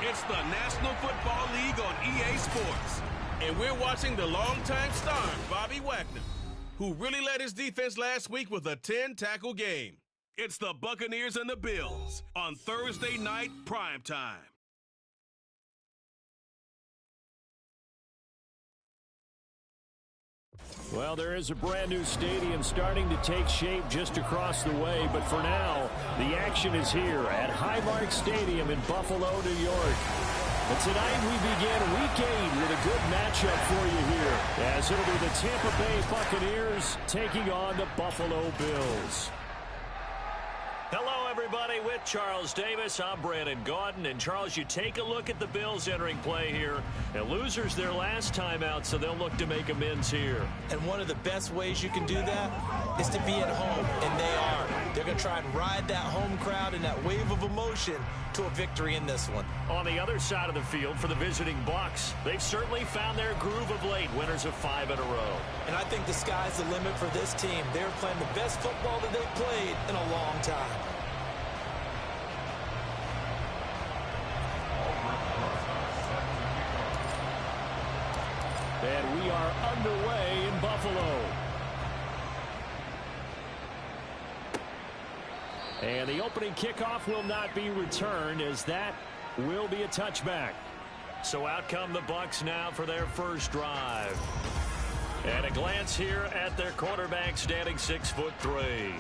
It's the National Football League on EA Sports. And we're watching the longtime star, Bobby Wagner, who really led his defense last week with a 10-tackle game. It's the Buccaneers and the Bills on Thursday night primetime. Well, there is a brand new stadium starting to take shape just across the way, but for now, the action is here at Highmark Stadium in Buffalo, New York. And tonight we begin Week 8 with a good matchup for you here, as it'll be the Tampa Bay Buccaneers taking on the Buffalo Bills. Hello, everybody. With Charles Davis, I'm Brandon Gaudin. And, Charles, you take a look at the Bills entering play here. And losers their last time out, so they'll look to make amends here. And one of the best ways you can do that is to be at home, and they are. They're going to try and ride that home crowd and that wave of emotion to a victory in this one. On the other side of the field for the visiting Bucs, they've certainly found their groove of late, winners of 5 in a row. And I think the sky's the limit for this team. They're playing the best football that they've played in a long time. And we are underway in Buffalo. And the opening kickoff will not be returned, as that will be a touchback. So out come the Bucs now for their first drive. And a glance here at their quarterback, standing 6'3".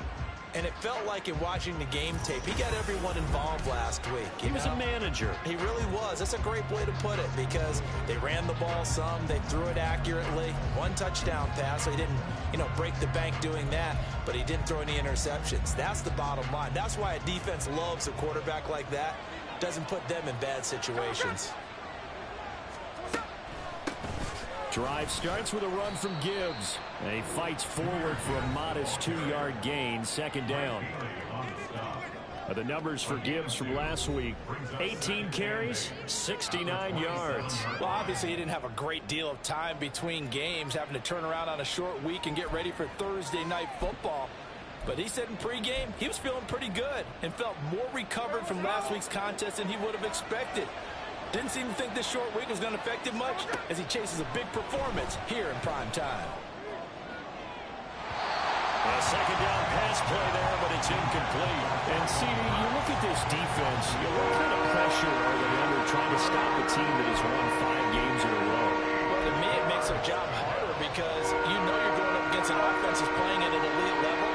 And it felt like in watching the game tape, he got everyone involved last week. He was a manager. He really was. That's a great way to put it, because they ran the ball some, they threw it accurately. 1 touchdown pass, so he didn't, break the bank doing that, but he didn't throw any interceptions. That's the bottom line. That's why a defense loves a quarterback like that. Doesn't put them in bad situations. Drive starts with a run from Gibbs. And he fights forward for a modest 2-yard gain, second down. The numbers for Gibbs from last week: 18 carries, 69 yards. Well, obviously he didn't have a great deal of time between games, having to turn around on a short week and get ready for Thursday night football. But he said in pregame he was feeling pretty good and felt more recovered from last week's contest than he would have expected. Didn't seem to think this short week was going to affect him much as he chases a big performance here in prime time. A second down pass play there, but it's incomplete. And, CD, you look at this defense, what kind of pressure are they under trying to stop a team that has won 5 games in a row? Well, to me, it makes their job harder, because you're going up against an offense that's playing at an elite level.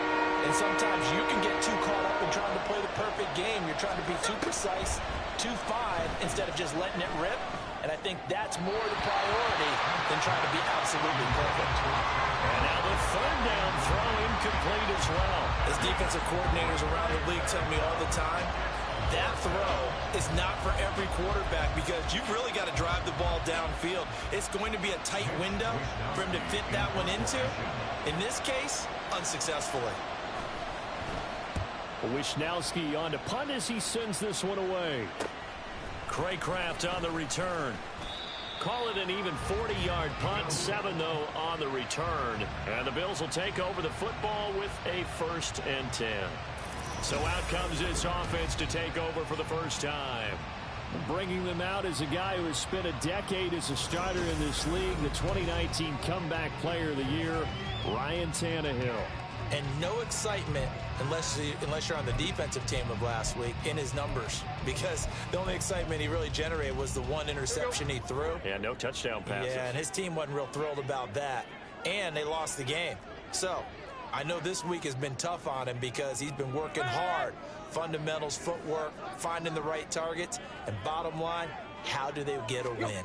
And sometimes you can get too caught up in trying to play the perfect game. You're trying to be too precise, too fine, instead of just letting it rip. And I think that's more the priority than trying to be absolutely perfect. And now the third down throw incomplete as well. As defensive coordinators around the league tell me all the time, that throw is not for every quarterback, because you've really got to drive the ball downfield. It's going to be a tight window for him to fit that one into. In this case, unsuccessfully. Wishnowski on to punt as he sends this one away. Craycraft on the return. Call it an even 40-yard punt, 7 though on the return. And the Bills will take over the football with a 1st and 10. So out comes this offense to take over for the first time. Bringing them out is a guy who has spent a decade as a starter in this league, the 2019 Comeback Player of the Year, Ryan Tannehill. And no excitement unless you're on the defensive team of last week in his numbers, because the only excitement he really generated was the 1 interception he threw. Yeah, no touchdown passes. Yeah, and his team wasn't real thrilled about that. And they lost the game. So I know this week has been tough on him, because he's been working hard. Fundamentals, footwork, finding the right targets. And bottom line, how do they get a win?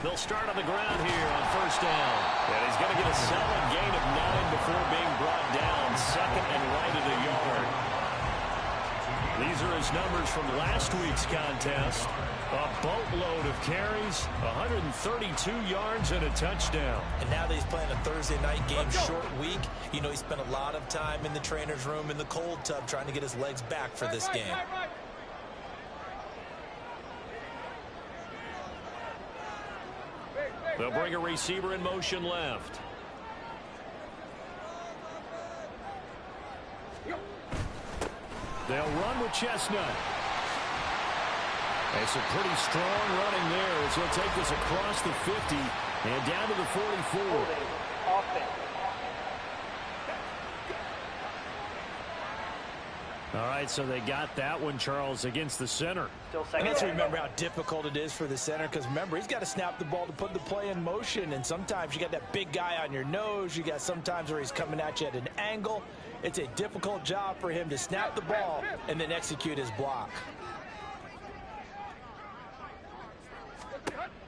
They'll start on the ground here on 1st down. And he's going to get a solid gain of 9 before being brought down, 2nd and right at the yard. These are his numbers from last week's contest. A boatload of carries, 132 yards and a touchdown. And now that he's playing a Thursday night game, short week, he spent a lot of time in the trainer's room, in the cold tub, trying to get his legs back for this game. They'll bring a receiver in motion left. They'll run with Chestnut. It's a pretty strong running there as he'll take this across the 50 and down to the 44. All right, so they got that one, Charles, against the center. Let's remember how difficult it is for the center, because remember, he's got to snap the ball to put the play in motion, and sometimes you got that big guy on your nose. You got sometimes where he's coming at you at an angle. It's a difficult job for him to snap the ball and then execute his block.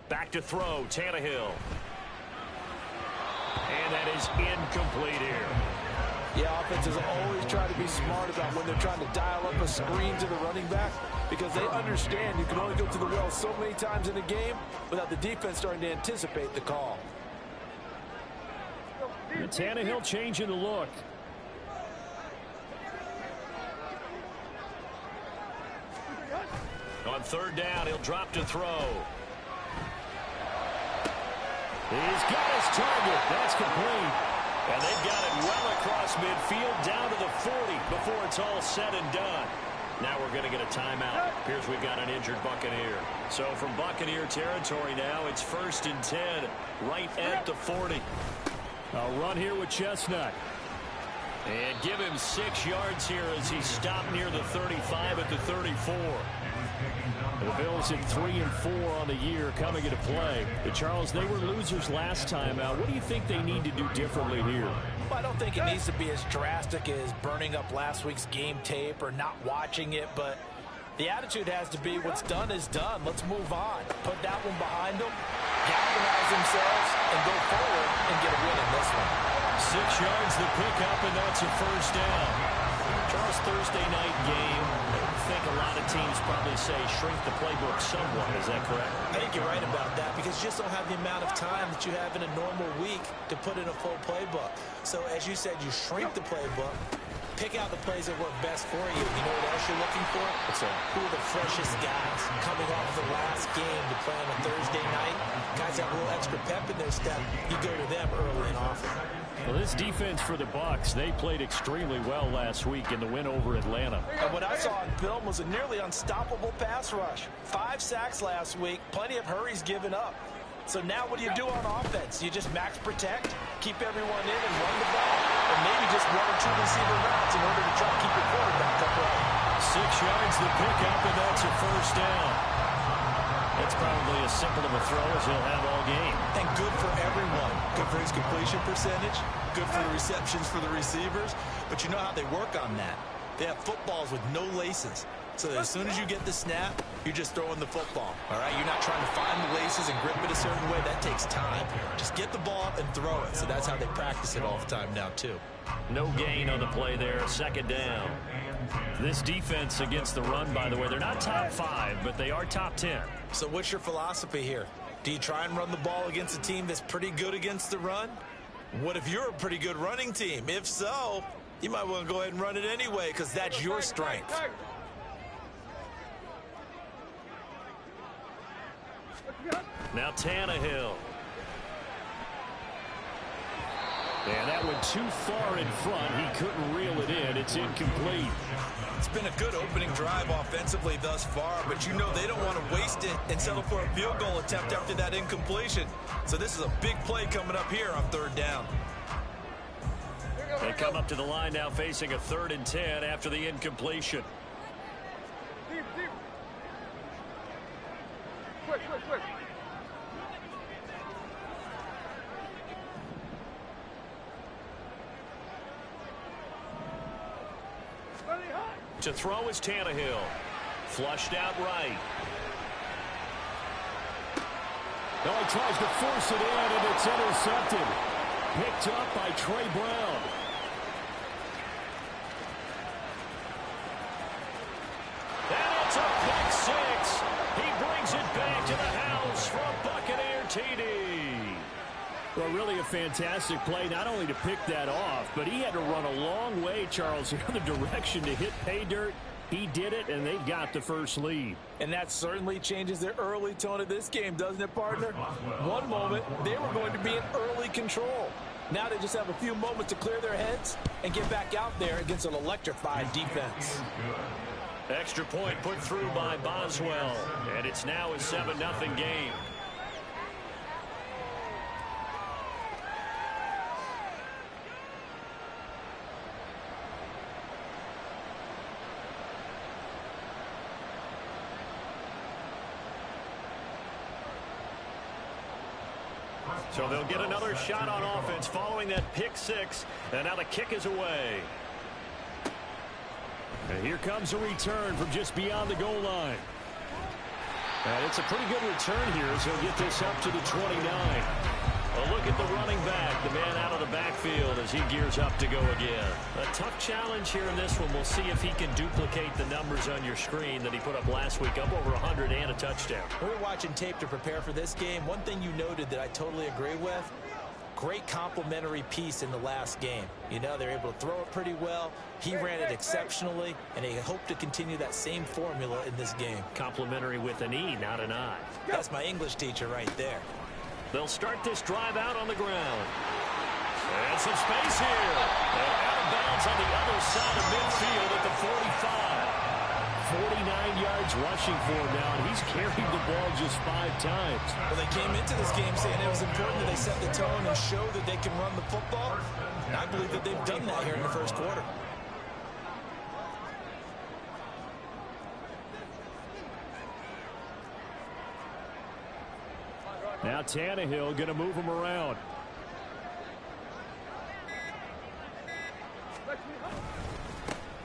Back to throw, Tannehill. And that is incomplete here. Yeah, offenses always try to be smart about when they're trying to dial up a screen to the running back, because they understand you can only go to the well so many times in a game without the defense starting to anticipate the call. And Tannehill changing the look. On third down, he'll drop to throw. He's got his target. That's complete. And they've got it well across midfield down to the 40 before it's all said and done. Now we're going to get a timeout. Appears we've got an injured Buccaneer. So from Buccaneer territory now, it's 1st and 10, right at the 40. A run here with Chestnut. And give him 6 yards here as he stopped near the 35 at the 34. The Bills at 3-4 on the year coming into play. But Charles, they were losers last time out. What do you think they need to do differently here? Well, I don't think it needs to be as drastic as burning up last week's game tape or not watching it, but the attitude has to be what's done is done. Let's move on. Put that one behind them, galvanize themselves, and go forward and get a win in this one. 6 yards the pickup, and that's a first down. Charles, Thursday night game. I think a lot of teams probably say shrink the playbook somewhat. Is that correct? I think you're right about that, because you just don't have the amount of time that you have in a normal week to put in a full playbook. So as you said, you shrink the playbook, pick out the plays that work best for you. You know what else you're looking for? Who are the freshest guys coming off the last game to play on a Thursday night? Guys have a little extra pep in their step. You go to them early and often. Well, this defense for the Bucs, they played extremely well last week in the win over Atlanta. And what I saw on film was a nearly unstoppable pass rush. 5 sacks last week, plenty of hurries given up. So now what do you do on offense? You just max protect, keep everyone in and run the ball, or maybe just 1 or 2 receiver routes in order to try to keep your quarterback upright. 6 yards the pickup, and that's a first down. It's probably as simple of a throw as he'll have all game. And good for everyone. Good for his completion percentage, good for the receptions for the receivers. But you know how they work on that. They have footballs with no laces. So as soon as you get the snap, you're just throwing the football. All right, you're not trying to find the laces and grip it a certain way. That takes time. Just get the ball and throw it. So that's how they practice it all the time now, too. No gain on the play there, second down. This defense against the run, by the way, they're not top 5, but they are top 10. So what's your philosophy here? Do you try and run the ball against a team that's pretty good against the run? What if you're a pretty good running team? If so, you might want to go ahead and run it anyway, because that's your strength. Now Tannehill. And that went too far in front. He couldn't reel it in. It's incomplete. It's been a good opening drive offensively thus far, but you know they don't want to waste it and settle for a field goal attempt after that incompletion. So this is a big play coming up here on third down. They come up to the line now facing a 3rd and 10 after the incompletion. Quick. To throw is Tannehill. Flushed out right. No, he tries to force it in, and it's intercepted. Picked up by Trey Brown. And it's a pick 6. He brings it back to the house for a Buccaneer TD. Well, really a fantastic play, not only to pick that off, but he had to run a long way, Charles, the other direction to hit pay dirt. He did it, and they've got the first lead. And that certainly changes the early tone of this game, doesn't it, partner? One moment, they were going to be in early control. Now they just have a few moments to clear their heads and get back out there against an electrified defense. Extra point put through by Boswell, and it's now a 7-0 game. So they'll get another shot on offense following that pick six, and now the kick is away. And here comes a return from just beyond the goal line. And it's a pretty good return here as he'll get this up to the 29. A look at the running back, the man out of the backfield as he gears up to go again. A tough challenge here in this one. We'll see if he can duplicate the numbers on your screen that he put up last week, up over 100 and a touchdown. We were watching tape to prepare for this game. One thing you noted that I totally agree with, great complementary piece in the last game. You know, they're able to throw it pretty well. He ran it exceptionally, and they hope to continue that same formula in this game. Complementary with an E, not an I. That's my English teacher right there. They'll start this drive out on the ground. And some space here. And out of bounds on the other side of midfield at the 45. 49 yards rushing for him now, and he's carried the ball just 5 times. Well, they came into this game saying it was important that they set the tone and show that they can run the football. And I believe that they've done that here in the first quarter. Now Tannehill going to move him around.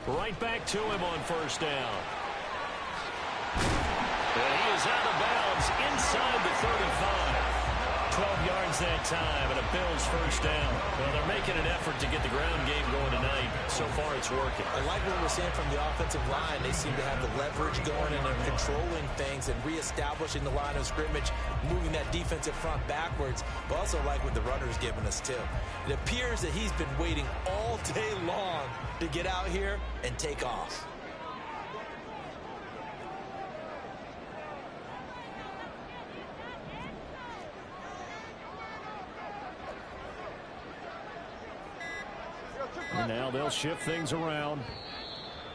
Right back to him on first down. And he is out of bounds inside the 35. 12 yards that time and a Bills first down. Well, they're making an effort to get the ground game going tonight. So far, it's working. I like what we're seeing from the offensive line. They seem to have the leverage going and they're controlling things and reestablishing the line of scrimmage, moving that defensive front backwards. But also like what the runner's giving us, too. It appears that he's been waiting all day long to get out here and take off. And now they'll shift things around.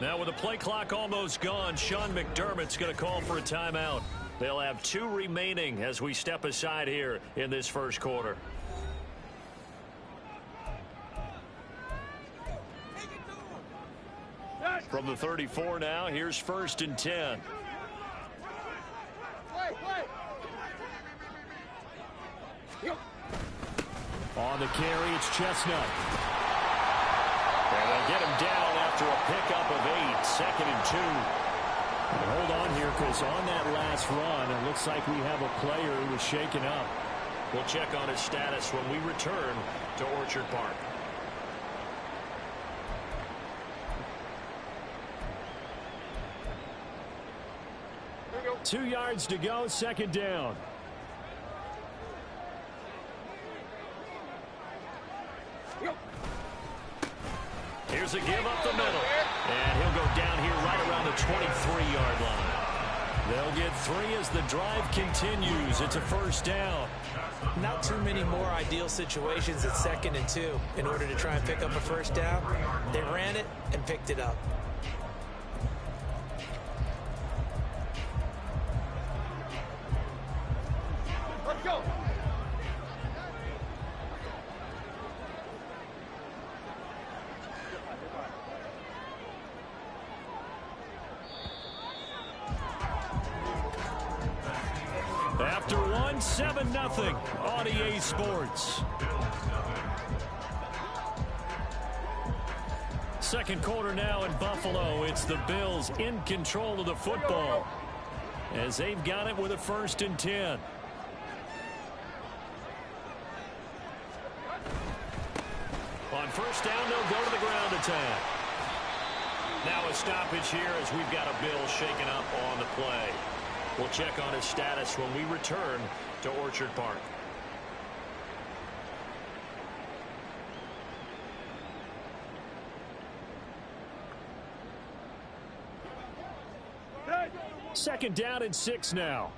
Now with the play clock almost gone, Sean McDermott's going to call for a timeout. They'll have 2 remaining as we step aside here in this first quarter. From the 34 now, here's 1st and 10. On the carry, it's Chestnut. And they'll get him down after a pickup of 8, 2nd and 2. And hold on here, because on that last run, it looks like we have a player who was shaken up. We'll check on his status when we return to Orchard Park. There you go. 2 yards to go, 2nd down. Here's a give up the middle. And he'll go down here right around the 23-yard line. They'll get 3 as the drive continues. It's a first down. Not too many more ideal situations at 2nd and 2 in order to try and pick up a first down. They ran it and picked it up. Let's go. After 1, 7-0 on EA Sports. Second quarter now in Buffalo. It's the Bills in control of the football as they've got it with a 1st and 10. On first down, they'll go to the ground attack. Now a stoppage here as we've got a Bill shaken up on the play. We'll check on his status when we return to Orchard Park. Second down and 6 now.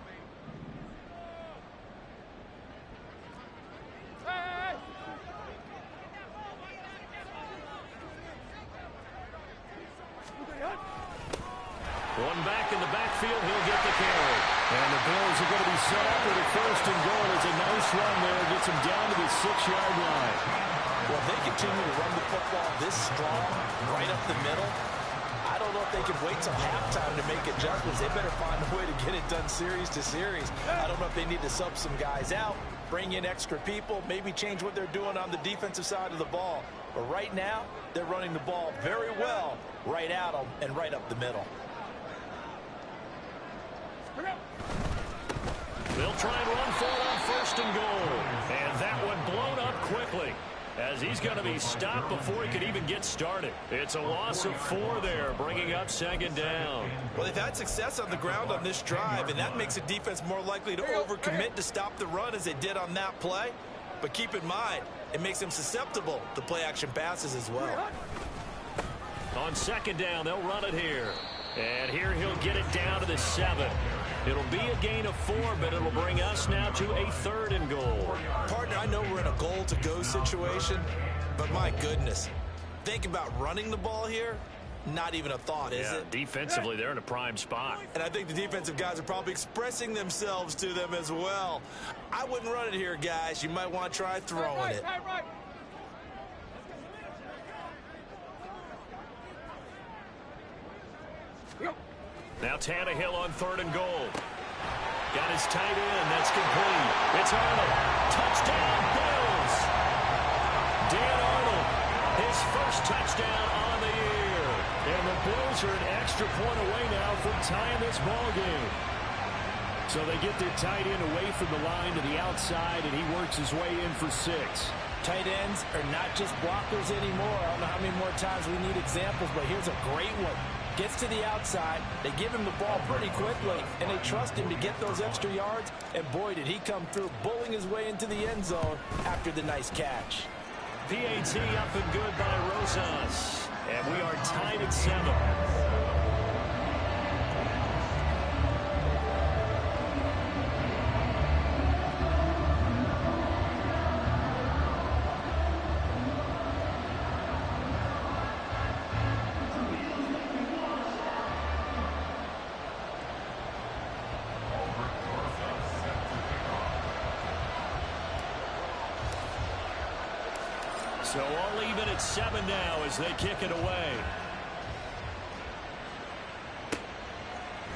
backfield. He'll get the carry. And the Bills are going to be set up with a first and goal. It's a nice run there. Gets them down to the 6-yard line. Well, if they continue to run the football this strong, right up the middle, I don't know if they can wait till halftime to make adjustments. They better find a way to get it done series to series. I don't know if they need to sub some guys out, bring in extra people, maybe change what they're doing on the defensive side of the ball. But right now, they're running the ball very well right at them and right up the middle. They'll try and run for it on first and goal. And that one blown up quickly, as he's going to be stopped before he could even get started. It's a loss of 4 there, bringing up second down. Well, they've had success on the ground on this drive, and that makes a defense more likely to overcommit to stop the run as they did on that play. But keep in mind, it makes them susceptible to play-action passes as well. On second down, they'll run it here. And here he'll get it down to the 7. It'll be a gain of 4, but it'll bring us now to a 3rd and goal. Partner, I know we're in a goal-to-go situation, but my goodness, think about running the ball here. Not even a thought, is it? Defensively, they're in a prime spot. And I think the defensive guys are probably expressing themselves to them as well. I wouldn't run it here, guys. You might want to try throwing it. Now Tannehill on 3rd and goal. Got his tight end. That's complete. It's Arnold. Touchdown, Bills. Dan Arnold, his first touchdown on the year. And the Bills are an extra point away now from tying this ball game. So they get their tight end away from the line to the outside, and he works his way in for 6. Tight ends are not just blockers anymore. I don't know how many more times we need examples, but here's a great one. Gets to the outside, they give him the ball pretty quickly, and they trust him to get those extra yards, and boy, did he come through, bullying his way into the end zone after the nice catch. PAT up and good by Rosas, and we are tied at 7. So all even at 7 now as they kick it away.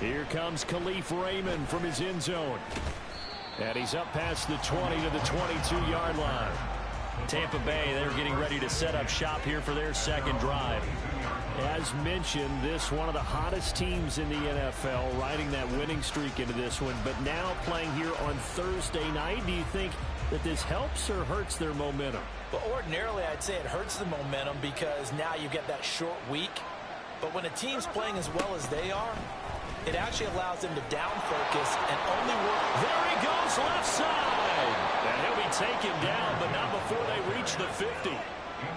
Here comes Khalif Raymond from his end zone. And he's up past the 20 to the 22-yard line. Tampa Bay, they're getting ready to set up shop here for their second drive. As mentioned, this one of the hottest teams in the NFL, riding that winning streak into this one, but now playing here on Thursday night. Do you think that this helps or hurts their momentum? Well, ordinarily, I'd say it hurts the momentum because now you get that short week. But when a team's playing as well as they are, it actually allows them to down focus and only work. There he goes, left side. And he'll be taken down, but not before they reach the 50.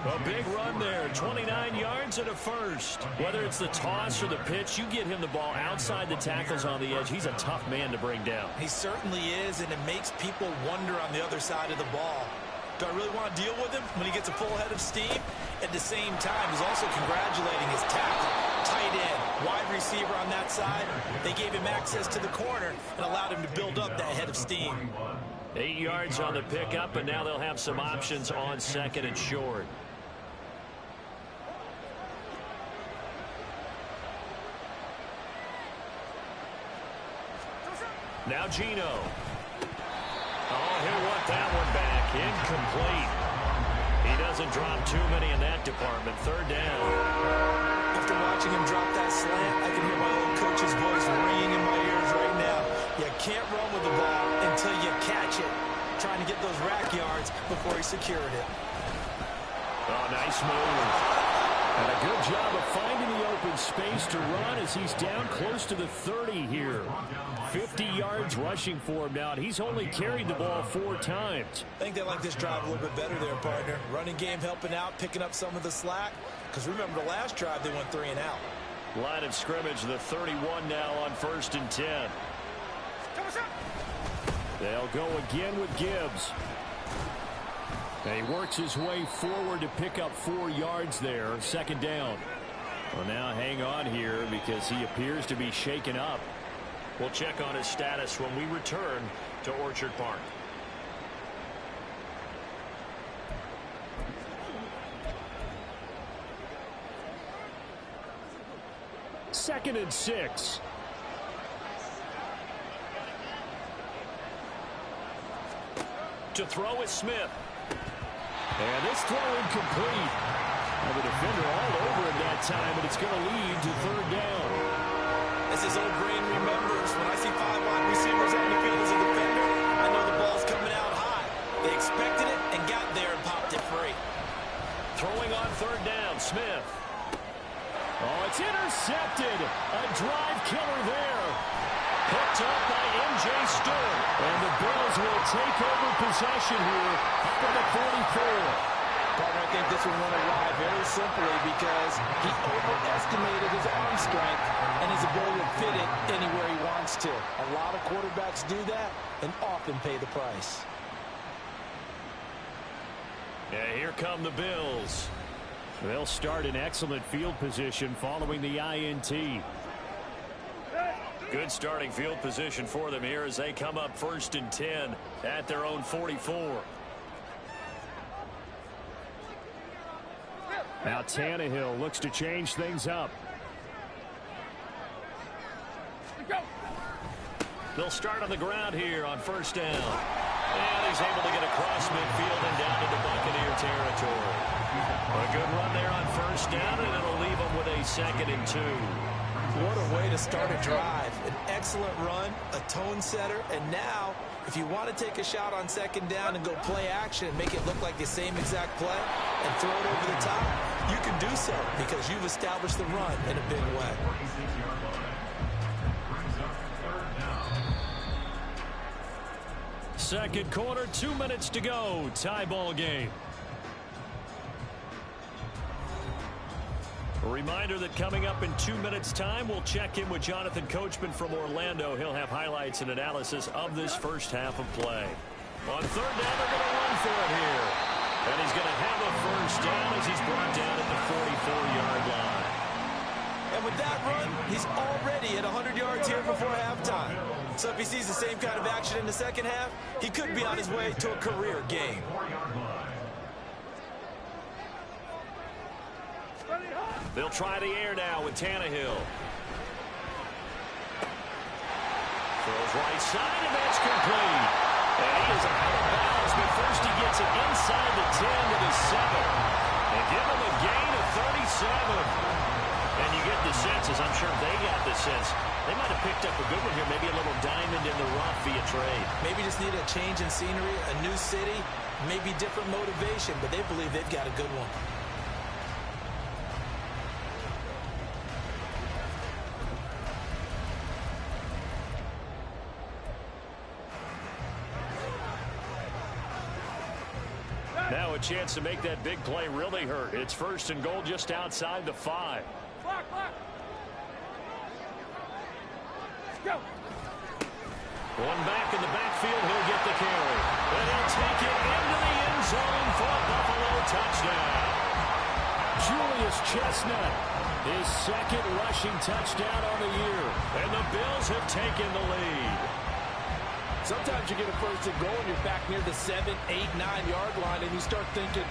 A big run there, 29 yards and a first. Whether it's the toss or the pitch, you get him the ball outside the tackles on the edge. He's a tough man to bring down. He certainly is, and it makes people wonder on the other side of the ball. Do I really want to deal with him when he gets a full head of steam? At the same time, he's also congratulating his tackle, tight end, wide receiver on that side. They gave him access to the corner and allowed him to build up that head of steam. 8 yards on the pickup, and now they'll have some options on second and short. Now Gino. Oh, he'll want that one back. Incomplete. He doesn't drop too many in that department. 3rd down. After watching him drop that slant, I can hear my old coach's voice ringing in my ears right now. You can't run with the ball until you catch it. Trying to get those rack yards before he secured it. Oh, nice move. And a good job of finding the open space to run as he's down close to the 30 here. 50 yards rushing for him now, and he's only carried the ball 4 times. I think they like this drive a little bit better there, partner. Running game helping out, picking up some of the slack. Because remember, the last drive they went 3 and out. Line of scrimmage, the 31 now on 1st and 10. They'll go again with Gibbs. And he works his way forward to pick up 4 yards there. 2nd down. Well, now hang on here because he appears to be shaken up. We'll check on his status when we return to Orchard Park. Second and 6. To throw is Smith. And this throw incomplete. And the defender all over it that time, and it's going to lead to third down. As his old brain remembers, when I see 5 wide receivers on the field as a defender, I know the ball's coming out high. They expected it and got there and popped it free. Throwing on third down, Smith. Oh, it's intercepted. A drive killer there. Picked up by M.J. Stewart. And the Bills will take over possession here up at the 44. Partner, I think this one won't arrive very simply because he overestimated his arm strength and his ability to fit it anywhere he wants to. A lot of quarterbacks do that and often pay the price. Yeah, here come the Bills. They'll start in excellent field position following the INT. Good starting field position for them here as they come up 1st and 10 at their own 44. Now Tannehill looks to change things up. They'll start on the ground here on 1st down. And he's able to get across midfield and down into Buccaneer territory. A good run there on 1st down, and it'll leave them with a 2nd and 2. What a way to start a drive. An excellent run, a tone setter, and now if you want to take a shot on 2nd down and go play action and make it look like the same exact play and throw it over the top, you can do so because you've established the run in a big way. Second quarter, 2 minutes to go. Tie ball game. A reminder that coming up in 2 minutes' time, we'll check in with Jonathan Coachman from Orlando. He'll have highlights and analysis of this first half of play. On 3rd down, they're going to run for it here. And he's going to have a 1st down as he's brought down at the 44-yard line. And with that run, he's already at 100 yards here before halftime. So if he sees the same kind of action in the second half, he could be on his way to a career game. They'll try the air now with Tannehill. Throws right side, and that's complete. And he is out of bounds, but first he gets it inside the 10 to the 7. And give him a gain of 37. And you get the sense, as I'm sure they got the sense, they might have picked up a good one here, maybe a little diamond in the rough via trade. Maybe just need a change in scenery, a new city, maybe different motivation, but they believe they've got a good one. Now a chance to make that big play really hurt. It's 1st and goal just outside the 5. One back in the backfield, he'll get the carry. And he'll take it into the end zone for a Buffalo touchdown. Julius Chestnut, his 2nd rushing touchdown on the year. And the Bills have taken the lead. Sometimes you get a 1st and goal and you're back near the 7, 8, 9-yard line and you start thinking,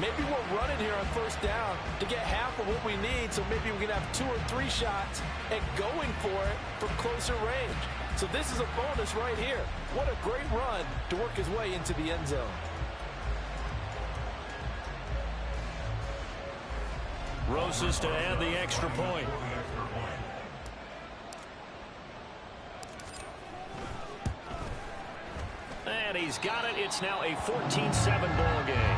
maybe we're running here on 1st down to get half of what we need, so maybe we can have 2 or 3 shots and going for it for closer range. So this is a bonus right here. What a great run to work his way into the end zone. Rosas to add the extra point. And he's got it. It's now a 14-7 ball game.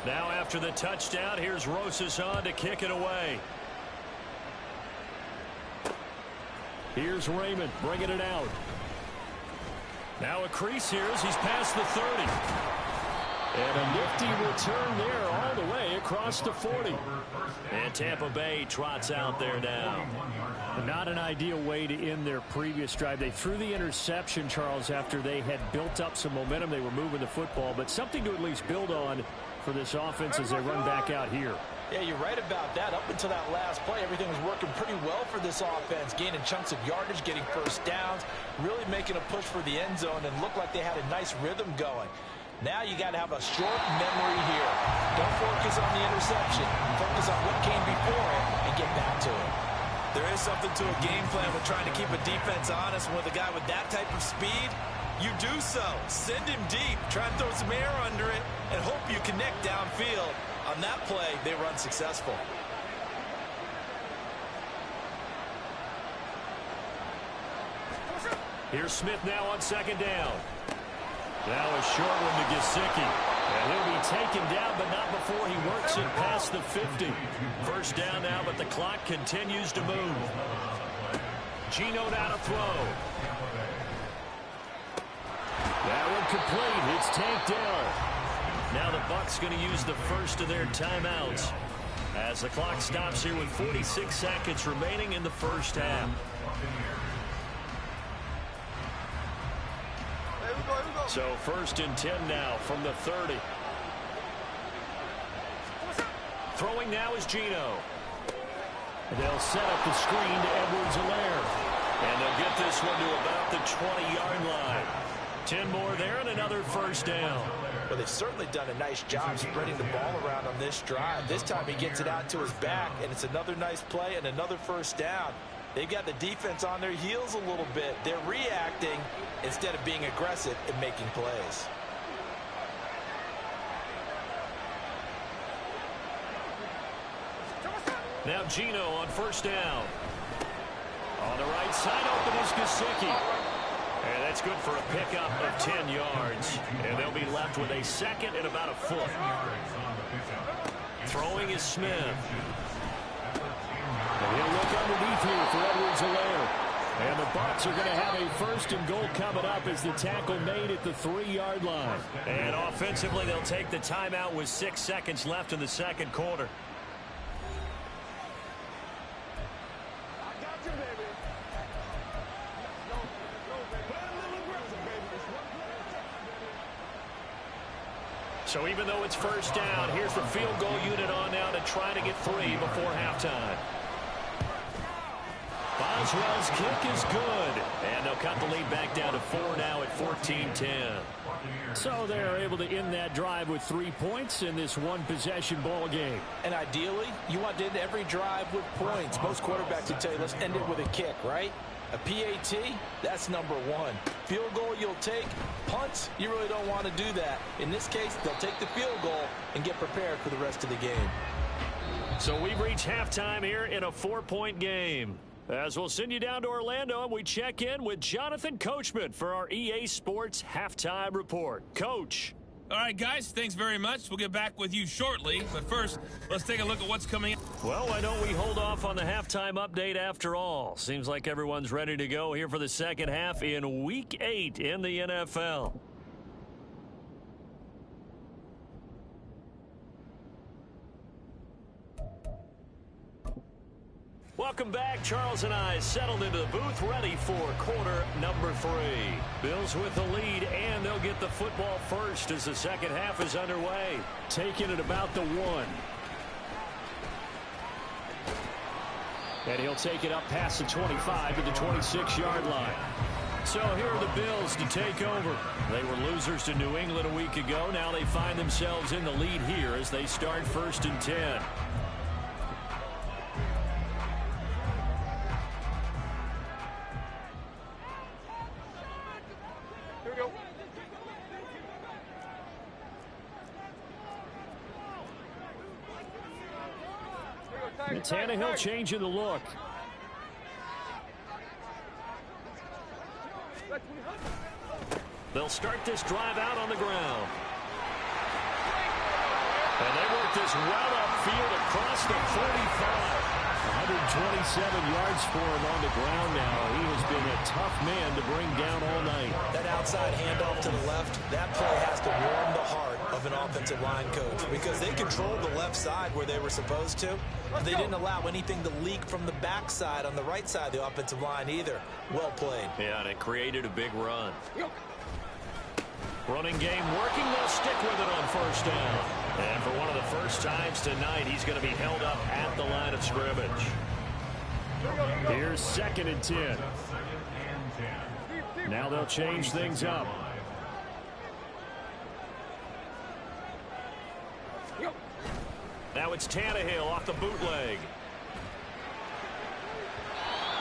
Now after the touchdown, here's Rosas on to kick it away. Here's Raymond bringing it out. Now a crease here as he's past the 30. And a nifty return there all the way across the 40. And Tampa Bay trots out there now. Not an ideal way to end their previous drive. They threw the interception, Charles, after they had built up some momentum. They were moving the football, but something to at least build on for this offense as they run back out here. Yeah, you're right about that. Up until that last play, everything was working pretty well for this offense, gaining chunks of yardage, getting first downs, really making a push for the end zone, and looked like they had a nice rhythm going. Now you got to have a short memory here. Don't focus on the interception. Focus on what came before it and get back to it. There is something to a game plan with trying to keep a defense honest. With a guy with that type of speed, you do so. Send him deep. Try and throw some air under it and hope you connect downfield. On that play, they run successful. Here's Smith now on second down. Now a short one to Gesicki. And he'll be taken down, but not before he works it past the 50. First down now, but the clock continues to move. Geno now to throw. That one complete. It's tanked down. Now the Bucs going to use the first of their timeouts as the clock stops here with 46 seconds remaining in the first half. So first and 10 now from the 30. Throwing now is Geno. They'll set up the screen to Edwards-Helaire. And they'll get this one to about the 20-yard line. 10 more there and another first down. Well, they've certainly done a nice job spreading the ball around on this drive. This time he gets it out to his back, and it's another nice play and another first down. They've got the defense on their heels a little bit. They're reacting instead of being aggressive and making plays. Now Geno on first down. On the right side, open is Gesicki. And that's good for a pickup of 10 yards. And they'll be left with a second and about a foot. Throwing is Smith. And he'll look underneath here for Edwards-Helaire. And the Bucs are going to have a first and goal coming up as the tackle made at the 3-yard line. And offensively, they'll take the timeout with 6 seconds left in the second quarter. So even though it's first down, here's the field goal unit on now to try to get 3 before halftime. Boswell's kick is good. And they'll cut the lead back down to 4 now at 14-10. So they're able to end that drive with 3 points in this one-possession ball game. And ideally, you want to end every drive with points. Most quarterbacks would tell you, let's end it with a kick, right? A PAT, that's number 1. Field goal you'll take. Punts, you really don't want to do that. In this case, they'll take the field goal and get prepared for the rest of the game. So we've reached halftime here in a 4-point game. As we'll send you down to Orlando, and we check in with Jonathan Coachman for our EA Sports Halftime Report. Coach. All right, guys, thanks very much. We'll get back with you shortly. But first, let's take a look at what's coming up. Well, why don't we hold off on the halftime update after all? Seems like everyone's ready to go here for the second half in Week 8 in the NFL. Welcome back. Charles and I settled into the booth, ready for quarter number 3. Bills with the lead, and they'll get the football first as the second half is underway. Taking it about the 1. And he'll take it up past the 25 to the 26-yard line. So here are the Bills to take over. They were losers to New England a week ago. Now they find themselves in the lead here as they start first and 10. And Tannehill changing the look. They'll start this drive out on the ground. And they work this well upfield across the 45. 127 yards for him on the ground now. He has been a tough man to bring down all night. That outside handoff to the left, that play has to warm the heart of an offensive line coach because they controlled the left side where they were supposed to. They didn't allow anything to leak from the backside on the right side of the offensive line either. Well played. Yeah, and it created a big run. Running game working. They'll stick with it on first down. And for one of the first times tonight, he's going to be held up at the line of scrimmage. Here's 2nd and 10. Now they'll change things up. Now it's Tannehill off the bootleg.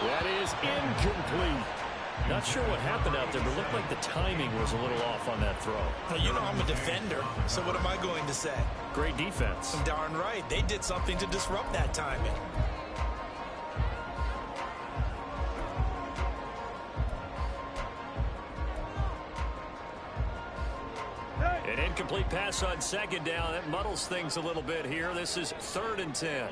That is incomplete. Not sure what happened out there, but it looked like the timing was a little off on that throw. Well, you know I'm a defender, so what am I going to say? Great defense. Darn right. They did something to disrupt that timing. An incomplete pass on 2nd down. That muddles things a little bit here. This is 3rd and 10.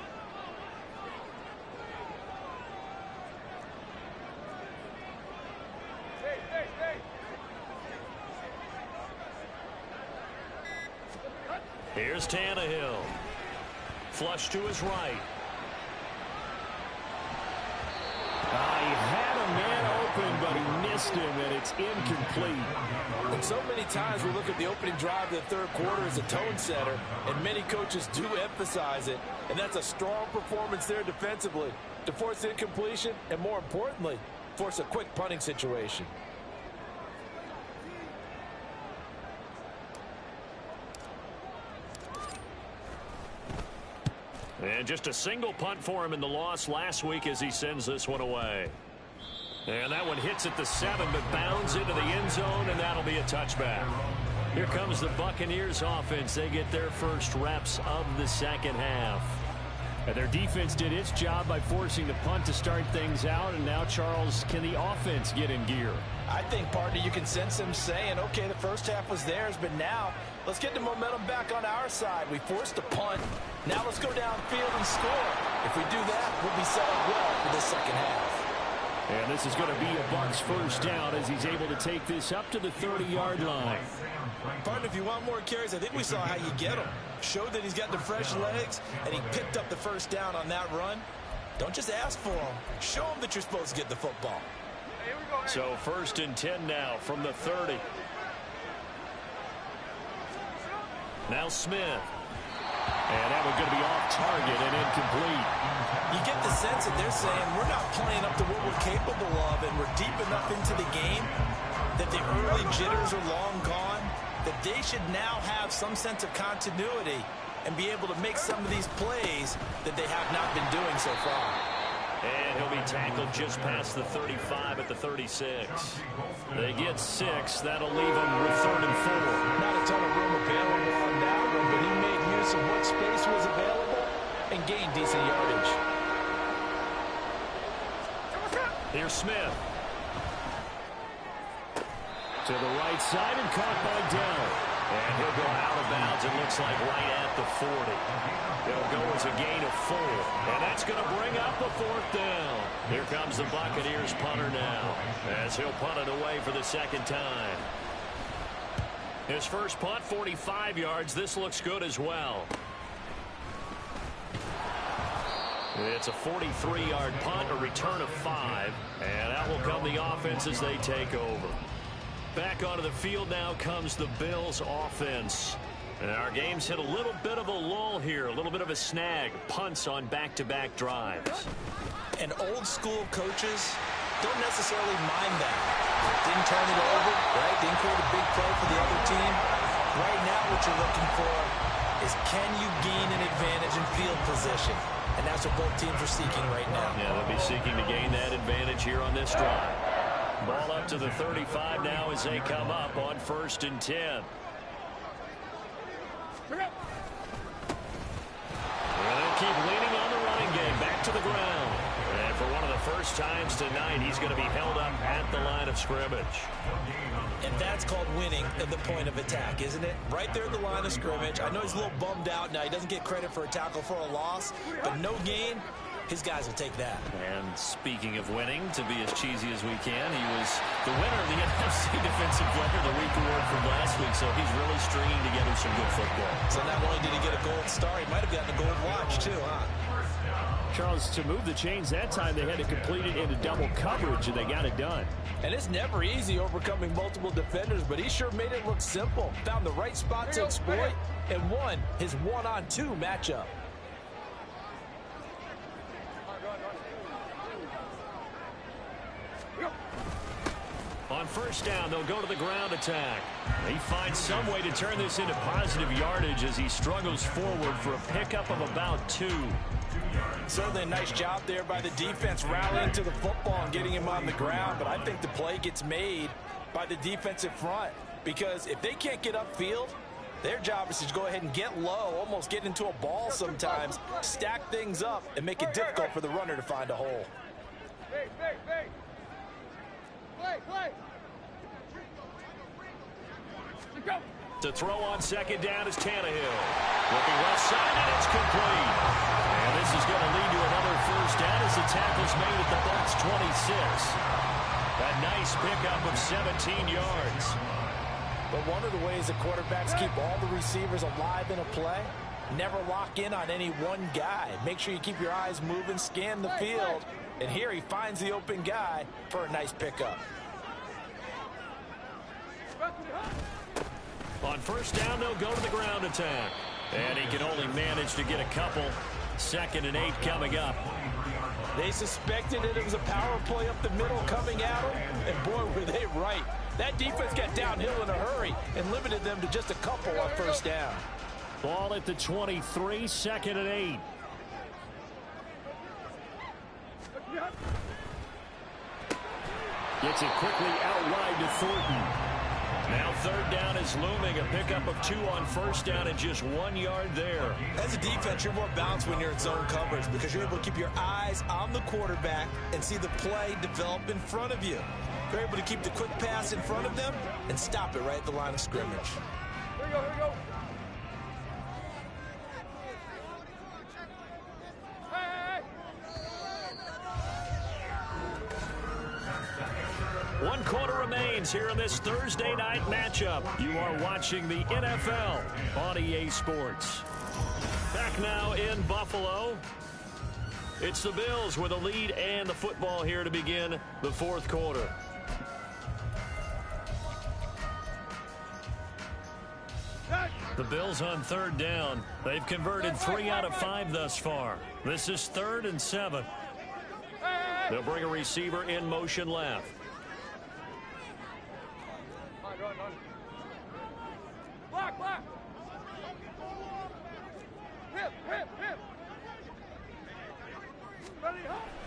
Here's Tannehill. Flush to his right. He had a man open, but he missed him, and it's incomplete. And so many times we look at the opening drive of the third quarter as a tone setter, and many coaches do emphasize it, and that's a strong performance there defensively to force incompletion and, more importantly, force a quick punting situation. And just a single punt for him in the loss last week as he sends this one away. And that one hits at the 7, but bounds into the end zone, and that'll be a touchback. Here comes the Buccaneers offense. They get their first reps of the second half. And their defense did its job by forcing the punt to start things out, and now, Charles, can the offense get in gear? I think, partner, you can sense them saying, okay, the first half was theirs, but now let's get the momentum back on our side. We forced a punt. Now let's go downfield and score. If we do that, we'll be set up well for the second half. And this is going to be a Bucs first down as he's able to take this up to the 30-yard line. Partner, if you want more carries, I think we saw how you get them. Showed that he's got the fresh legs, and he picked up the first down on that run. Don't just ask for them. Show them that you're supposed to get the football. So 1st and 10 now from the 30. Now Smith. And that one's going to be off target and incomplete. You get the sense that they're saying we're not playing up to what we're capable of, and we're deep enough into the game that the early jitters are long gone, that they should now have some sense of continuity and be able to make some of these plays that they have not been doing so far. And he'll be tackled just past the 35 at the 36. They get 6. That'll leave them with 3rd and 4. Not a ton of room available on that one, but he made use of what space was available and gained decent yardage. Here's Smith. To the right side and caught by Dell. And he'll go out of bounds, it looks like right at the 40. It'll go as a gain of 4. And that's going to bring up a 4th down. Here comes the Buccaneers punter now as he'll punt it away for the second time. His first punt, 45 yards. This looks good as well. It's a 43-yard punt, a return of 5. And that will come the offense as they take over. Back onto the field now comes the Bills offense. And our game's hit a little bit of a lull here, a little bit of a snag. Punts on back-to-back drives. And old-school coaches don't necessarily mind that. Didn't turn it over, right? Didn't create a big play for the other team. Right now what you're looking for is can you gain an advantage in field position? And that's what both teams are seeking right now. Yeah, they'll be seeking to gain that advantage here on this drive. Ball up to the 35 now as they come up on 1st and 10. And they'll keep leaning on the running game. Back to the ground. And for one of the first times tonight, he's going to be held up at the line of scrimmage. And that's called winning at the point of attack, isn't it? Right there at the line of scrimmage. I know he's a little bummed out now. He doesn't get credit for a tackle for a loss, but no gain, his guys will take that. And speaking of winning, to be as cheesy as we can, he was the winner of the NFC Defensive Player of the Week award from last week, so he's really stringing together some good football. So not only did he get a gold star, he might have gotten a gold watch too, huh? Charles, to move the chains that time, they had to complete it into double coverage, and they got it done. And it's never easy overcoming multiple defenders, but he sure made it look simple. Found the right spot to exploit and won his one-on-two matchup. On first down, they'll go to the ground attack. He finds some way to turn this into positive yardage as he struggles forward for a pickup of about 2. Certainly a nice job there by the defense rallying to the football and getting him on the ground, but I think the play gets made by the defensive front because if they can't get upfield, their job is to go ahead and get low, almost get into a ball sometimes, stack things up, and make it difficult for the runner to find a hole. To throw on second down is Tannehill. Looking left side, and it's complete. And this is going to lead to another first down as the tackle's made at the Bucs 26. A nice pickup of 17 yards. But one of the ways the quarterbacks keep all the receivers alive in a play, never lock in on any one guy. Make sure you keep your eyes moving, scan the field. And here he finds the open guy for a nice pickup. On first down, they'll go to the ground attack. And he can only manage to get a couple. 2nd and 8 coming up. They suspected it was a power play up the middle coming at them, and boy, were they right. That defense got downhill in a hurry and limited them to just a couple on first down. Ball at the 23, 2nd and 8. Gets it quickly out wide to Thornton. Now third down is looming. A pickup of 2 on first down and just 1 yard there. As a defense, you're more balanced when you're in zone coverage because you're able to keep your eyes on the quarterback and see the play develop in front of you. You're able to keep the quick pass in front of them and stop it right at the line of scrimmage. Here we go, here we go. One quarter remains here in this Thursday night matchup. You are watching the NFL on EA Sports. Back now in Buffalo. It's the Bills with a lead and the football here to begin the fourth quarter. The Bills on third down. They've converted 3 out of 5 thus far. This is 3rd and 7. They'll bring a receiver in motion left. Block. Hip.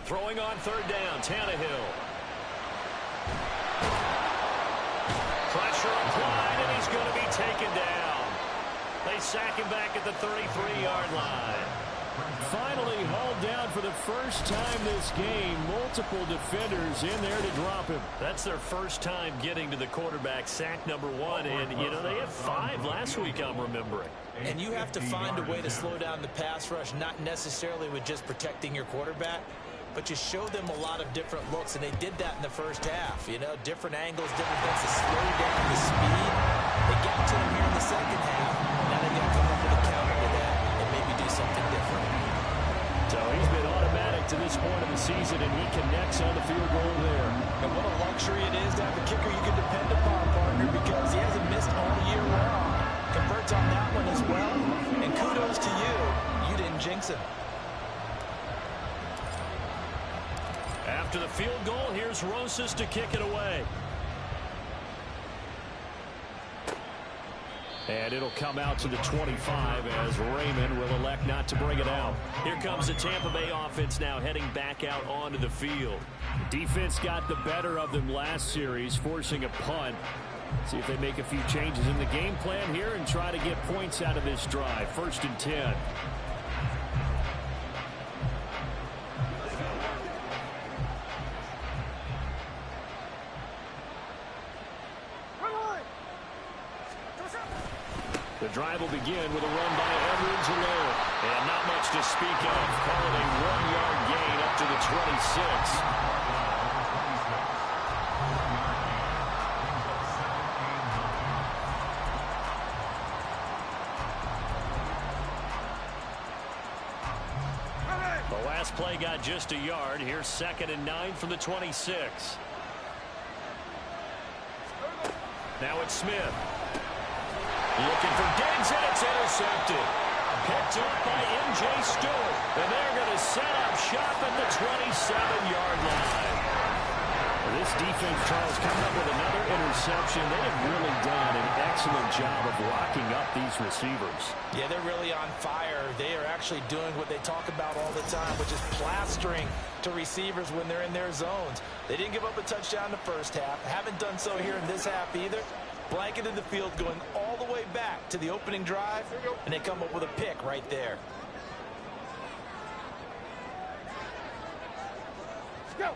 Throwing on third down, Tannehill. Pressure applied, and he's going to be taken down. They sack him back at the 33-yard line. Finally hauled down for the first time this game. Multiple defenders in there to drop him. That's their first time getting to the quarterback, sack number 1. And, you know, they had 5 last week, I'm remembering. And you have to find a way to slow down the pass rush, not necessarily with just protecting your quarterback, but you show them a lot of different looks, and they did that in the first half. You know, different angles, different things to slow down the speed. They got to him here in the second half. Now they've got to come up with a counter to that and maybe do something different. So he's been automatic to this point of the season, and he connects on the field goal there. And what a luxury it is to have a kicker you can depend upon, partner, because he hasn't missed all year long. Converts on that one as well, and kudos to you. You didn't jinx him. After the field goal, here's Rosas to kick it away. And it'll come out to the 25 as Raymond will elect not to bring it out. Here comes the Tampa Bay offense now heading back out onto the field. Defense got the better of them last series, forcing a punt. See if they make a few changes in the game plan here and try to get points out of this drive. 1st and 10. The drive will begin with a run by Edwards-Helaire. And not much to speak of. Call it a 1-yard to the 26. The last play got just a yard. Here's 2nd and 9 from the 26. Now it's Smith. Looking for Diggs, and it's intercepted. Picked up by M.J. Stewart. And they're going to set up shop at the 27-yard line. This defense, Charles, coming up with another interception. They have really done an excellent job of locking up these receivers. Yeah, they're really on fire. They are actually doing what they talk about all the time, which is plastering to receivers when they're in their zones. They didn't give up a touchdown in the first half. Haven't done so here in this half either. Blanketed the field, going all the way back to the opening drive, and they come up with a pick right there. Go.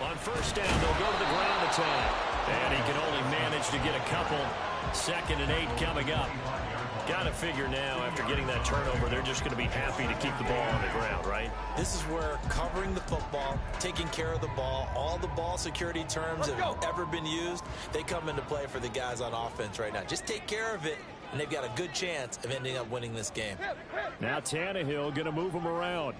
On first down, they'll go to the ground attack. And he can only manage to get a couple. 2nd and 8 coming up. Got to figure now, after getting that turnover, they're just going to be happy to keep the ball on the ground, right? This is where covering the football, taking care of the ball, all the ball security terms that have ever been used, they come into play for the guys on offense right now. Just take care of it, and they've got a good chance of ending up winning this game. Now Tannehill going to move them around.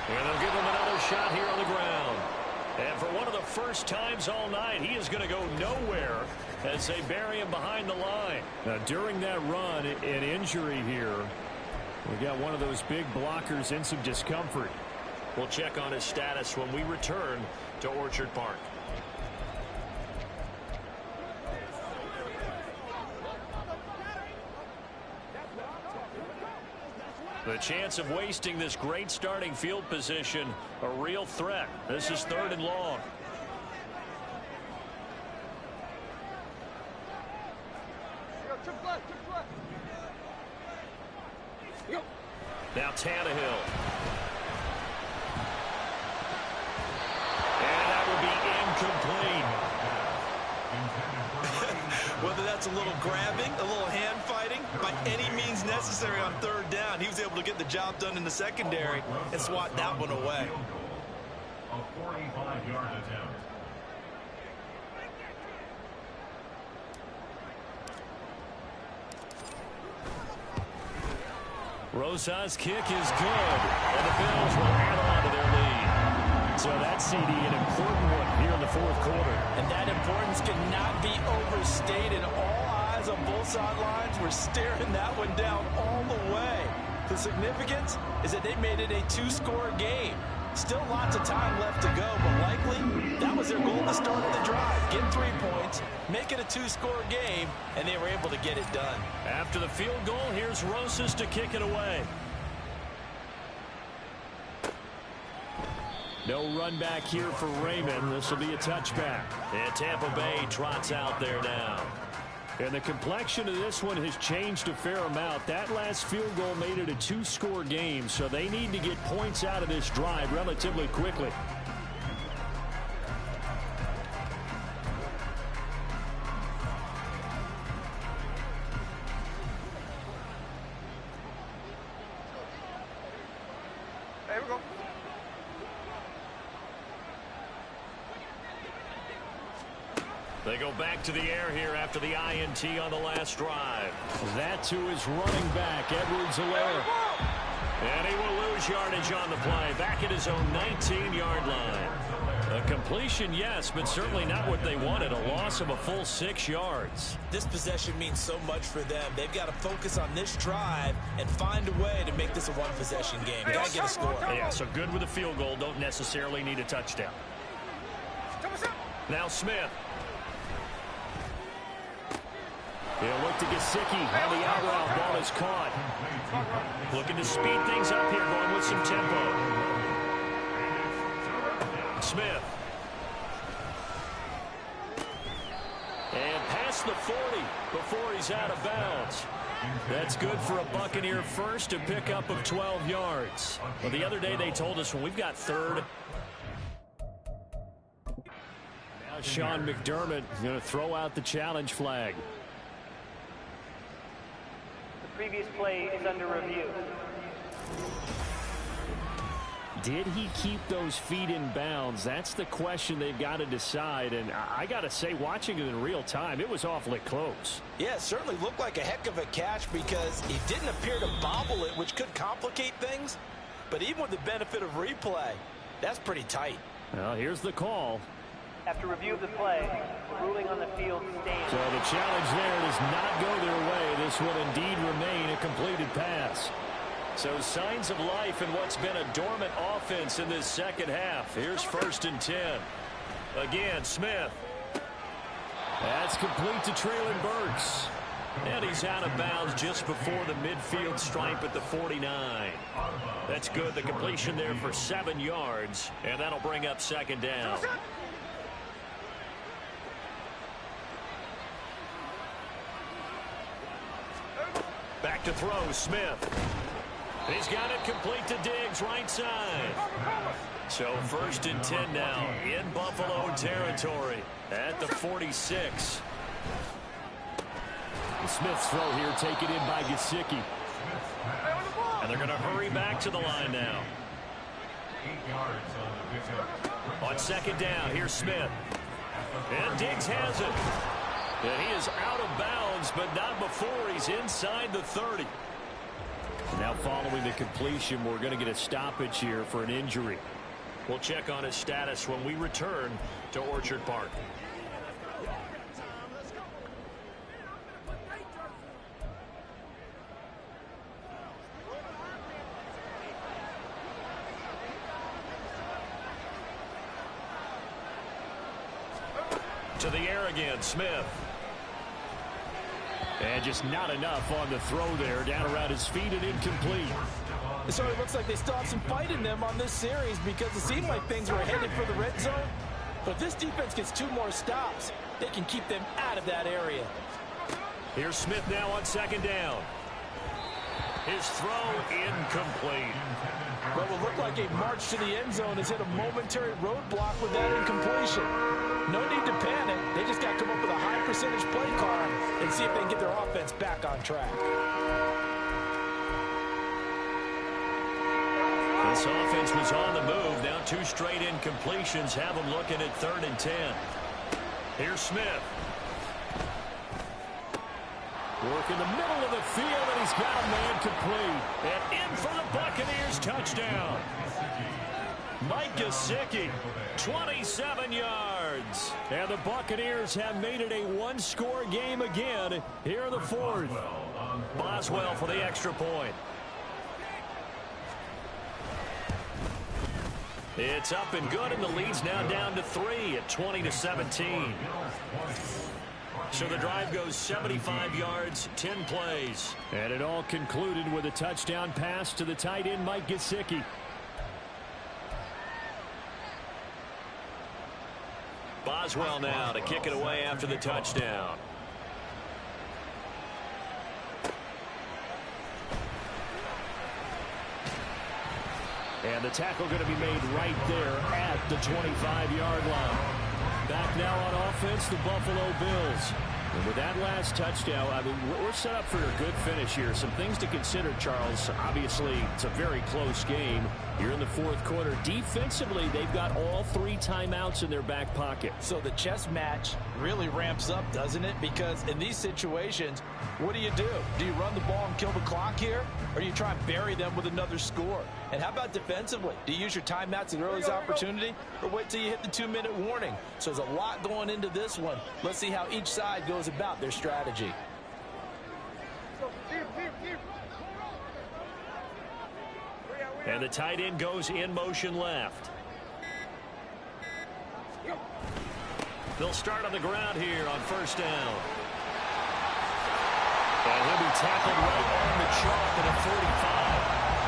And they'll give him another shot here on the ground. And for one of the first times all night, he is going to go nowhere as they bury him behind the line. Now, during that run, an injury here. We got one of those big blockers in some discomfort. We'll check on his status when we return to Orchard Park. The chance of wasting this great starting field position, a real threat. This is 3rd and long. Now Tannehill. And that will be incomplete. Whether that's a little grabbing, a little hand fighting, by any means necessary on 3rd down, he was able to get the job done in the secondary and swat that one away. A 45-yard attempt. Rosa's kick is good, and the Bills will add on to their lead. So that CD, an important one here in the 4th quarter. And that importance cannot be overstated. All eyes on both sidelines were staring that one down all the way. The significance is that they made it a 2-score game. Still lots of time left to go, but likely that was their goal to start the drive. Get 3 points, make it a 2-score game, and they were able to get it done. After the field goal, here's Rosas to kick it away. No run back here for Raymond. This will be a touchback. And Tampa Bay trots out there now. And the complexion of this one has changed a fair amount. That last field goal made it a 2-score game, so they need to get points out of this drive relatively quickly. There we go. They go back to the air here after the INT on the last drive. That to his running back, Edwards-Helaire. And he will lose yardage on the play, back at his own 19-yard line. A completion, yes, but certainly not what they wanted. A loss of a full 6 yards. This possession means so much for them. They've got to focus on this drive and find a way to make this a one-possession game. Got to get a score. Yeah, so good with a field goal. Don't necessarily need a touchdown. Now Smith. He'll look to Gesicki on the out route. Ball is caught. Looking to speed things up here, going with some tempo. Smith. And past the 40 before he's out of bounds. That's good for a Buccaneer first, a pickup of 12 yards. Well, the other day they told us when we've got 3rd. Now Sean McDermott going to throw out the challenge flag. previous play is under review. Did he keep those feet in bounds? That's the question they've got to decide. And I got to say, watching it in real time, it was awfully close. Yeah, it certainly looked like a heck of a catch because he didn't appear to bobble it, which could complicate things. But even with the benefit of replay, that's pretty tight. Well, here's the call. After review of the play, the ruling on the field stands. So the challenge there does not go their way. This will indeed remain a completed pass. So signs of life in what's been a dormant offense in this second half. Here's 1st and 10. Again, Smith. That's complete to Traylon Burks. And he's out of bounds just before the midfield stripe at the 49. That's good. The completion there for 7 yards. And that'll bring up 2nd down. Back to throw, Smith. He's got it complete to Diggs, right side. So 1st and 10 now in Buffalo territory at the 46. The Smith's throw here taken in by Gesicki. And they're going to hurry back to the line now. 8 yards on the pickup. On 2nd down, here's Smith. And Diggs has it. And he is out of bounds, but not before he's inside the 30. Now following the completion, we're going to get a stoppage here for an injury. We'll check on his status when we return to Orchard Park. To the air again, Smith. And just not enough on the throw there. Down around his feet and incomplete. It sort of looks like they still have some fight in them on this series because it seemed like things were headed for the red zone. But if this defense gets 2 more stops, they can keep them out of that area. Here's Smith now on 2nd down. His throw incomplete. What will look like a march to the end zone has hit a momentary roadblock with that incompletion. No need to panic. They just got to come up with a high percentage play call and see if they can get their offense back on track. This offense was on the move. Now 2 straight incompletions have them looking at 3rd and 10. Here's Smith. Work in the middle of the field, and he's got a man complete. And in for the Buccaneers touchdown. Mike Gesicki, 27 yards. And the Buccaneers have made it a 1-score game again here in the 4th. Boswell for the extra point. It's up and good, and the lead's now down to 3 at 20-17. So the drive goes 75 yards, 10 plays. And it all concluded with a touchdown pass to the tight end, Mike Gesicki. Boswell now to kick it away after the touchdown. And the tackle going to be made right there at the 25-yard line. Back now on offense, the Buffalo Bills. And with that last touchdown, I mean, we're set up for a good finish here. Some things to consider, Charles. Obviously, it's a very close game. You're in the 4th quarter. Defensively, they've got all 3 timeouts in their back pocket. So the chess match really ramps up, doesn't it? Because in these situations, what do? Do you run the ball and kill the clock here? Or do you try and bury them with another score? And how about defensively? Do you use your timeouts at the earliest opportunity? Or wait till you hit the 2-minute warning? So there's a lot going into this one. Let's see how each side goes about their strategy. And the tight end goes in motion left. They'll start on the ground here on 1st down. And he'll be tackled right on the chalk at a 45.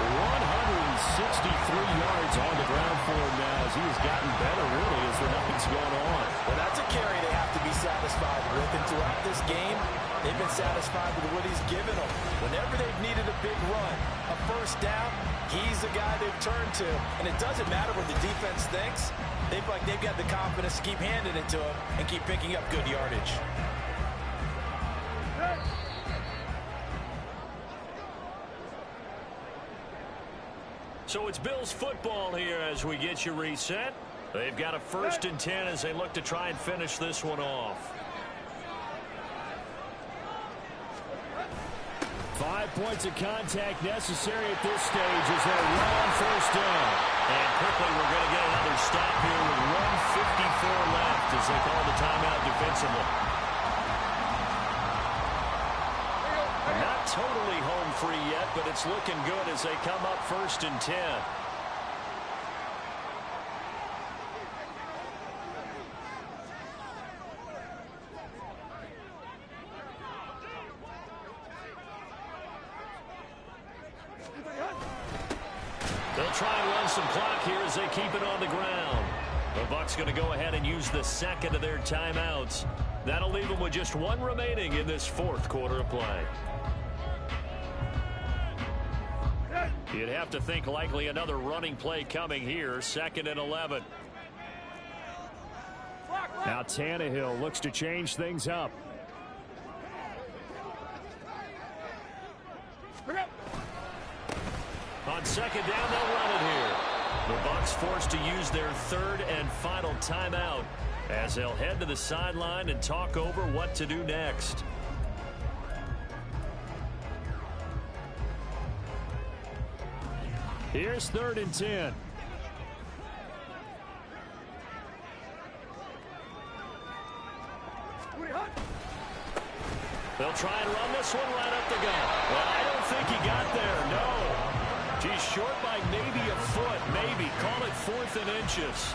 163 yards on the ground for him now as he has gotten better, really, as the night's gone on. Well, that's a carry they have to be satisfied with. And throughout this game, they've been satisfied with what he's given them. Whenever they've needed a big run, a 1st down, he's the guy they've turned to. And it doesn't matter what the defense thinks. They feel like they've got the confidence to keep handing it to him and keep picking up good yardage. So it's Bills football here as we get you reset. They've got a 1st and 10 as they look to try and finish this one off. 5 points of contact necessary at this stage as they run on 1st down. And quickly we're going to get another stop here with 1:54 left as they call the timeout defensively. Not totally home free yet, but it's looking good as they come up 1st and 10. They'll try and run some clock here as they keep it on the ground. The Bucs going to go ahead and use the 2nd of their timeouts. That'll leave them with just 1 remaining in this 4th quarter of play. You'd have to think likely another running play coming here. 2nd and 11. Now Tannehill looks to change things up. On 2nd down, they'll run it here. The Bucs forced to use their 3rd and final timeout as they'll head to the sideline and talk over what to do next. Here's 3rd and 10. They'll try and run this one right up the gut. Well, I don't think he got there, no. He's short by maybe a foot, maybe. Call it 4th and inches.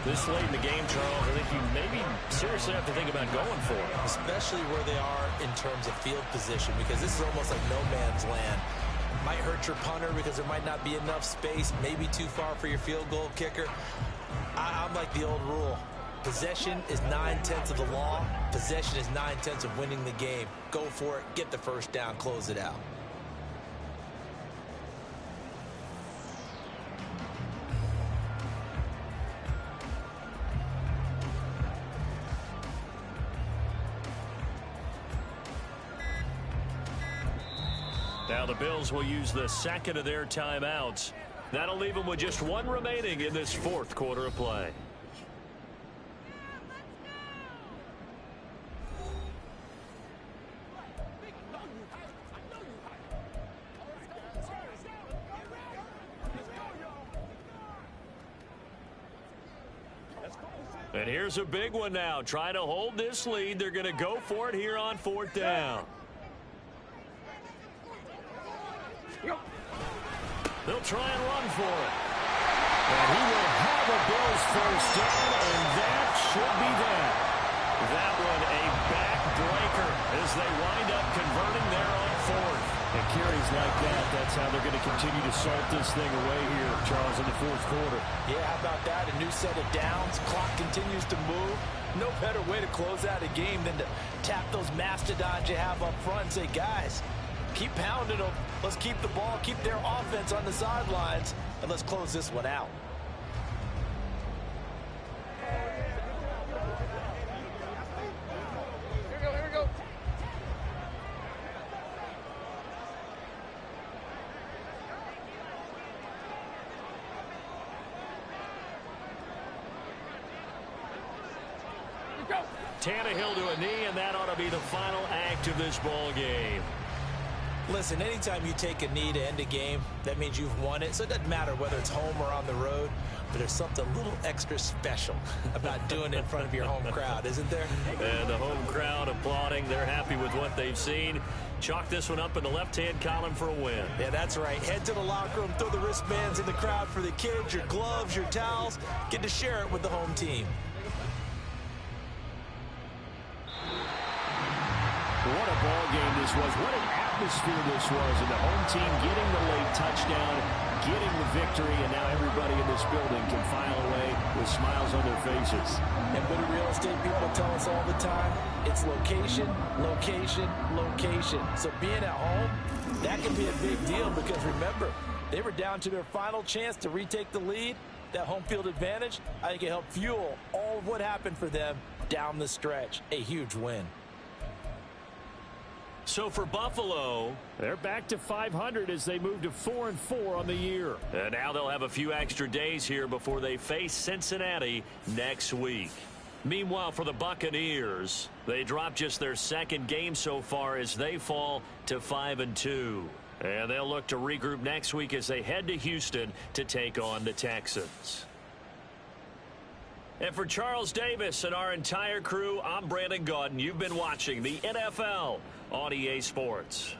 This late in the game, Charles, I think you maybe seriously have to think about going for it. Especially where they are in terms of field position, because this is almost like no man's land. Might hurt your punter because there might not be enough space, maybe too far for your field goal kicker. I'm like the old rule. Possession is 9/10 of the law. Possession is 9/10 of winning the game. Go for it, get the 1st down, close it out. Now the Bills will use the 2nd of their timeouts. That'll leave them with just 1 remaining in this 4th quarter of play. And here's a big one now. Trying to hold this lead. They're going to go for it here on 4th down. They'll try and run for it. And he will have a Bills 1st down, and that should be that. That one a backbreaker as they wind up converting there on 4th. And carries like that, that's how they're going to continue to salt this thing away here, Charles, in the 4th quarter. Yeah, how about that? A new set of downs. Clock continues to move. No better way to close out a game than to tap those mastodons you have up front and say, guys, keep pounding them. Let's keep the ball, keep their offense on the sidelines, and let's close this one out. Here we go. Tannehill to a knee, and that ought to be the final act of this ball game. Listen, anytime you take a knee to end a game, that means you've won it. So it doesn't matter whether it's home or on the road, but there's something a little extra special about doing it in front of your home crowd, isn't there? And the home crowd applauding. They're happy with what they've seen. Chalk this one up in the left-hand column for a win. Yeah, that's right. Head to the locker room, throw the wristbands in the crowd for the kids, your gloves, your towels. Get to share it with the home team. What a ball game this was. What an atmosphere this was. And the home team getting the late touchdown, getting the victory, and now everybody in this building can file away with smiles on their faces. And what do real estate people tell us all the time? It's location, location, location. So being at home, that can be a big deal because remember, they were down to their final chance to retake the lead. That home field advantage, I think it helped fuel all of what happened for them down the stretch. A huge win. So for Buffalo, they're back to 500 as they move to 4-4 on the year. And now they'll have a few extra days here before they face Cincinnati next week. Meanwhile, for the Buccaneers, they dropped just their second game so far as they fall to 5-2. And they'll look to regroup next week as they head to Houston to take on the Texans. And for Charles Davis and our entire crew, I'm Brandon Gaudin. You've been watching the NFL on EA Sports.